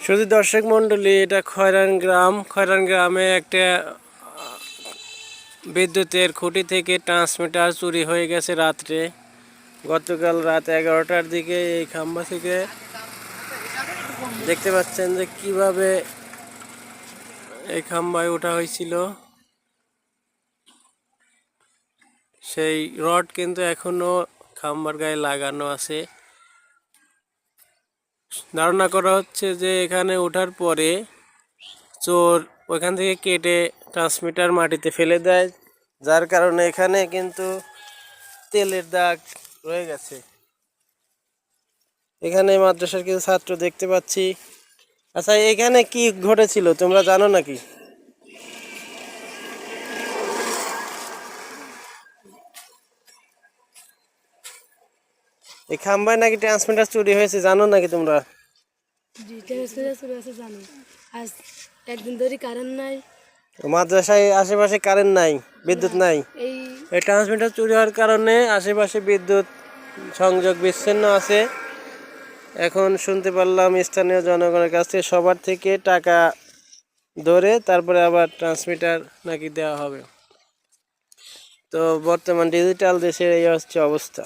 শুধু দর্শক মণ্ডলী, এটা খয়রান গ্রামে একটা বিদ্যুতের খুঁটি থেকে ট্রান্সমিটার চুরি হয়ে গেছে রাত্রে। গতকাল রাত 11টার দিকে এই খাম্বা থেকে দেখতে পাচ্ছেন যে কিভাবে এই খাম্বায় ওঠা হয়েছিল। সেই রড কিন্তু এখনো খাম্বার গায়ে লাগানো আছে। ধারণা করা হচ্ছে যে এখানে ওঠার পরে চোর ওইখান থেকে কেটে ট্রান্সমিটার মাটিতে ফেলে দেয়, যার কারণে এখানে কিন্তু তেলের দাগ রয়ে গেছে। এখানে মাদ্রাসার কিছু ছাত্র দেখতে পাচ্ছি। আচ্ছা, এখানে কি ঘটেছিল তোমরা জানো নাকি? এই খাম্বায় নাকি ট্রান্সমিটার চুরি হয়েছে, জানো নাকি তোমরা? জানি আজ একদিন ধরে কারেন্ট নাই, মাদ্রাসায় আশেপাশে কারেন্ট নাই, বিদ্যুৎ নাই। এই ট্রান্সমিটার চুরি হওয়ার কারণে আশেপাশে বিদ্যুৎ সংযোগ বিচ্ছিন্ন আছে। এখন শুনতে পারলাম স্থানীয় জনগণের কাছ থেকে সবার থেকে টাকা ধরে তারপরে আবার ট্রান্সমিটার নাকি দেওয়া হবে। তো বর্তমান ডিজিটাল দেশের এই হচ্ছে অবস্থা।